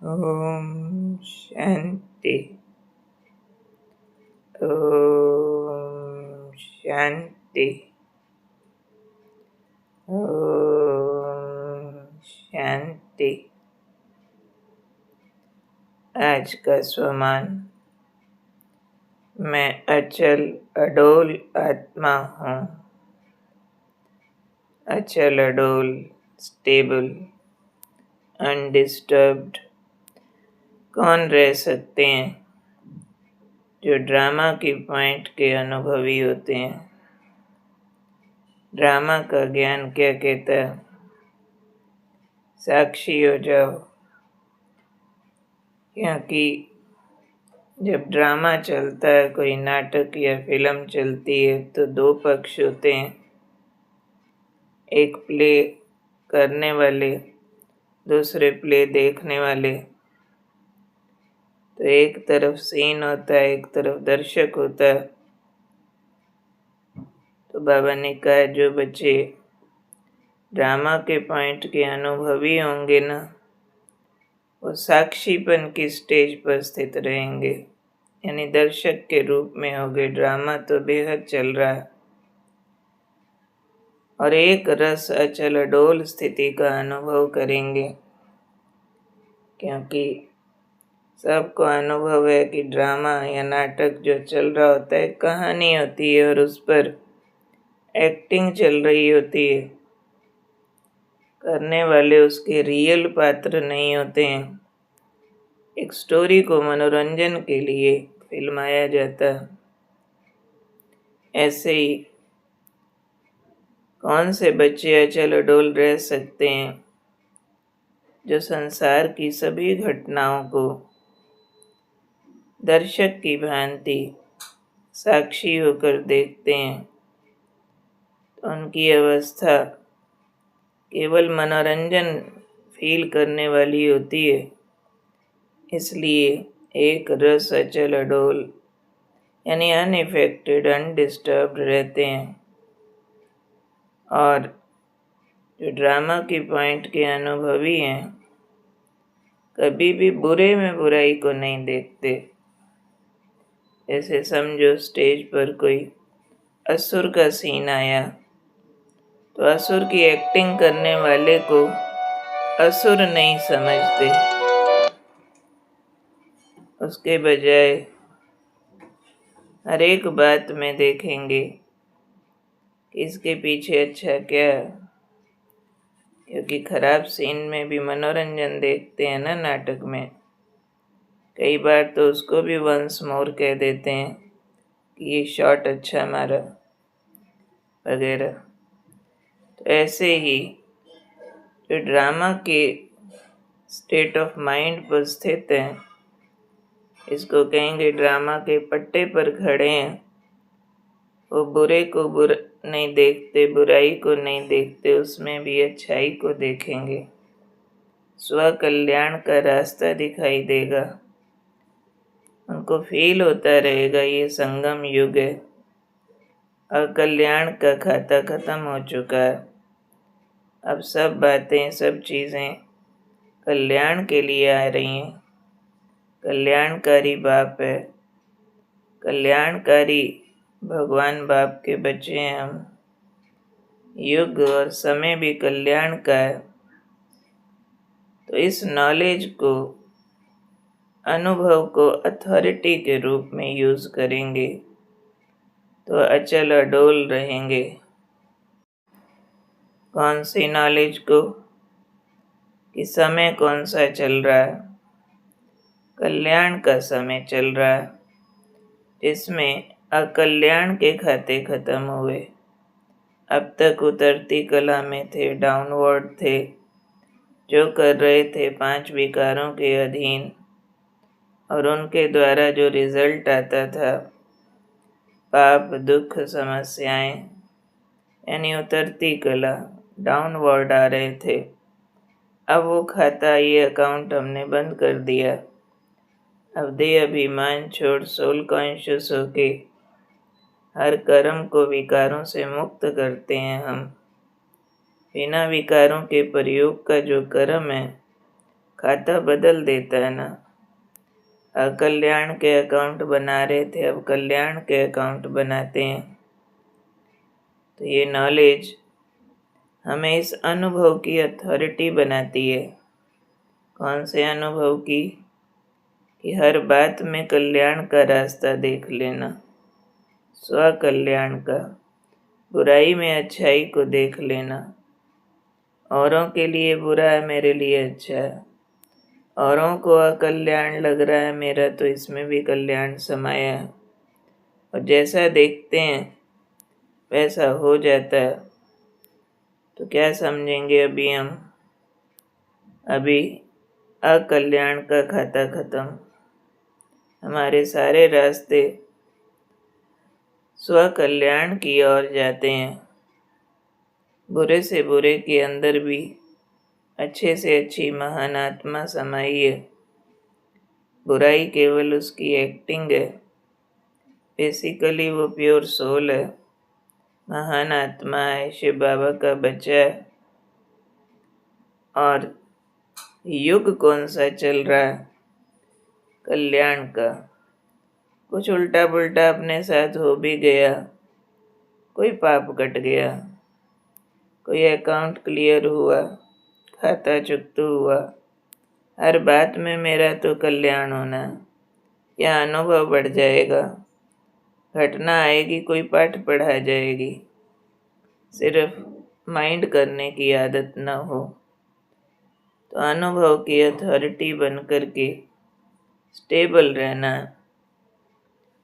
ओम शांति। ओम शांति। ओम शांति। आज का स्वमान, मैं अचल अडोल आत्मा हूँ। अचल अडोल, स्टेबल, अनडिस्टर्ब्ड कौन रह सकते हैं? जो ड्रामा की पॉइंट के अनुभवी होते हैं। ड्रामा का ज्ञान क्या कहता है? साक्षी हो जाओ। क्योंकि जब ड्रामा चलता है, कोई नाटक या फिल्म चलती है, तो दो पक्ष होते हैं। एक प्ले करने वाले, दूसरे प्ले देखने वाले। तो एक तरफ सीन होता है, एक तरफ दर्शक होता है। तो बाबा ने कहा, जो बच्चे ड्रामा के पॉइंट के अनुभवी होंगे ना, वो साक्षीपन की स्टेज पर स्थित रहेंगे, यानी दर्शक के रूप में होंगे। ड्रामा तो बेहद चल रहा है और एक रस अचल अडोल स्थिति का अनुभव करेंगे। क्योंकि सबको अनुभव है कि ड्रामा या नाटक जो चल रहा होता है, कहानी होती है और उस पर एक्टिंग चल रही होती है। करने वाले उसके रियल पात्र नहीं होते हैं। एक स्टोरी को मनोरंजन के लिए फिल्माया जाता है। ऐसे ही कौन से बच्चे अचल अडोल रह सकते हैं? जो संसार की सभी घटनाओं को दर्शक की भांति साक्षी होकर देखते हैं। तो उनकी अवस्था केवल मनोरंजन फील करने वाली होती है। इसलिए एक रस अचल अडोल, यानी अनइफेक्टेड, अनडिस्टर्ब्ड रहते हैं। और जो ड्रामा की पॉइंट के अनुभवी हैं, कभी भी बुरे में बुराई को नहीं देखते। जैसे समझो स्टेज पर कोई असुर का सीन आया, तो असुर की एक्टिंग करने वाले को असुर नहीं समझते। उसके बजाय हर एक बात में देखेंगे कि इसके पीछे अच्छा क्या है। क्योंकि खराब सीन में भी मनोरंजन देखते हैं ना नाटक में। कई बार तो उसको भी वंस मोर कह देते हैं कि ये शॉट अच्छा मारा वगैरह। तो ऐसे ही जो ड्रामा के स्टेट ऑफ माइंड पर स्थित हैं, इसको कहेंगे ड्रामा के पट्टे पर खड़े हैं। वो बुरे को बुरा नहीं देखते, बुराई को नहीं देखते, उसमें भी अच्छाई को देखेंगे। स्व कल्याण का रास्ता दिखाई देगा। उनको फील होता रहेगा ये संगम युग है और कल्याण का खाता खत्म हो चुका है। अब सब बातें, सब चीज़ें कल्याण के लिए आ रही हैं। कल्याणकारी बाप है, कल्याणकारी भगवान बाप के बच्चे हैं हम। युग और समय भी कल्याण का है। तो इस नॉलेज को, अनुभव को अथॉरिटी के रूप में यूज करेंगे तो अचल अडोल रहेंगे। कौन सी नॉलेज को? कि समय कौन सा चल रहा है? कल्याण का समय चल रहा है, जिसमें अकल्याण के खाते खत्म हुए। अब तक उतरती कला में थे, डाउनवर्ड थे, जो कर रहे थे 5 विकारों के अधीन, और उनके द्वारा जो रिजल्ट आता था, पाप, दुख, समस्याएं, यानी उतरती कला, डाउनवर्ड आ रहे थे। अब वो खाता, ये अकाउंट हमने बंद कर दिया। अब देह अभिमान छोड़ सोल कॉन्शियस होके हर कर्म को विकारों से मुक्त करते हैं हम। बिना विकारों के प्रयोग का जो कर्म है, खाता बदल देता है ना। अकल्याण के अकाउंट बना रहे थे, अब कल्याण के अकाउंट बनाते हैं। तो ये नॉलेज हमें इस अनुभव की अथॉरिटी बनाती है। कौन से अनुभव की? कि हर बात में कल्याण का रास्ता देख लेना, स्व कल्याण का। बुराई में अच्छाई को देख लेना। औरों के लिए बुरा है, मेरे लिए अच्छा है। औरों को अकल्याण लग रहा है, मेरा तो इसमें भी कल्याण समाया है। और जैसा देखते हैं वैसा हो जाता है। तो क्या समझेंगे अभी हम? अभी अकल्याण का खाता खत्म। हमारे सारे रास्ते स्व कल्याण की ओर जाते हैं। बुरे से बुरे के अंदर भी अच्छे से अच्छी महान आत्मा समाई है। बुराई केवल उसकी एक्टिंग है, बेसिकली वो प्योर सोल है, महान आत्मा है, शिव बाबा का बच्चा है। और युग कौन सा चल रहा है? कल्याण का। कुछ उल्टा पुल्टा अपने साथ हो भी गया, कोई पाप कट गया, कोई अकाउंट क्लियर हुआ, खाता चुकता हुआ। हर बात में मेरा तो कल्याण होना, यह अनुभव बढ़ जाएगा। घटना आएगी, कोई पाठ पढ़ा जाएगी, सिर्फ माइंड करने की आदत न हो। तो अनुभव की अथॉरिटी बन करके स्टेबल रहना।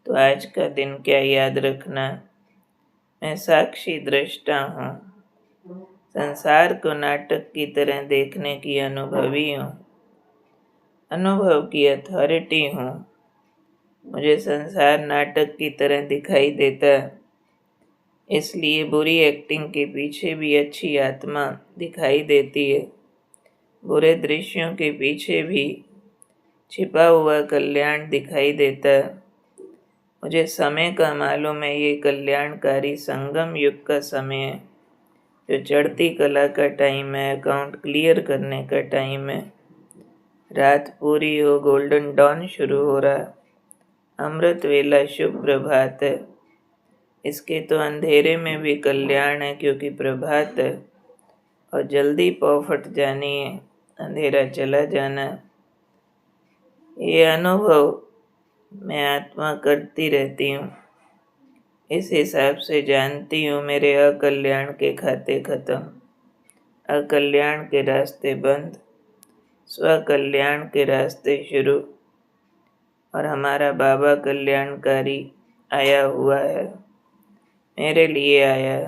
तो आज का दिन क्या याद रखना? मैं साक्षी दृष्टा हूँ, संसार को नाटक की तरह देखने की अनुभवी हूँ, अनुभव की अथॉरिटी हूँ। मुझे संसार नाटक की तरह दिखाई देता है, इसलिए बुरी एक्टिंग के पीछे भी अच्छी आत्मा दिखाई देती है। बुरे दृश्यों के पीछे भी छिपा हुआ कल्याण दिखाई देता है। मुझे समय का मालूम है, ये कल्याणकारी संगम युग का समय है, जो चढ़ती कला का टाइम है, अकाउंट क्लियर करने का टाइम है। रात पूरी हो, गोल्डन डॉन शुरू हो रहा, अमृत वेला शुभ प्रभात है। इसके तो अंधेरे में भी कल्याण है, क्योंकि प्रभात है और जल्दी पौ फट जानी है, अंधेरा चला जाना। ये अनुभव मैं आत्मा करती रहती हूँ। इस हिसाब से जानती हूँ मेरे अकल्याण के खाते खत्म, अकल्याण के रास्ते बंद, स्व कल्याण के रास्ते शुरू। और हमारा बाबा कल्याणकारी आया हुआ है, मेरे लिए आया।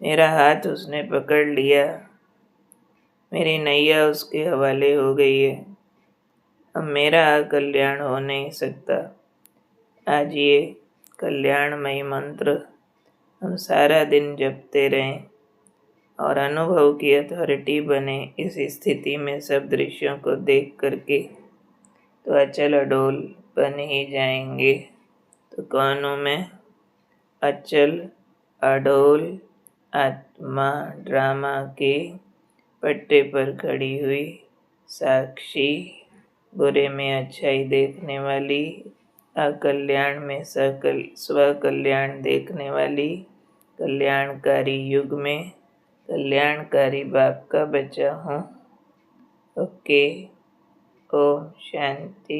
मेरा हाथ उसने पकड़ लिया, मेरी नैया उसके हवाले हो गई है। अब मेरा कल्याण हो नहीं सकता। आज ये कल्याणमयी मंत्र हम सारा दिन जपते रहें और अनुभव की अथॉरिटी बने। इस स्थिति में सब दृश्यों को देख करके तो अचल अडोल बन ही जाएंगे। तो कौन हूँ मैं? अचल अडोल आत्मा, ड्रामा के पट्टे पर खड़ी हुई साक्षी, बुरे में अच्छाई देखने वाली, अकल्याण में स्व कल्याण देखने वाली, कल्याणकारी युग में कल्याणकारी बाप का बच्चा हूँ। ओके, ओम शांति।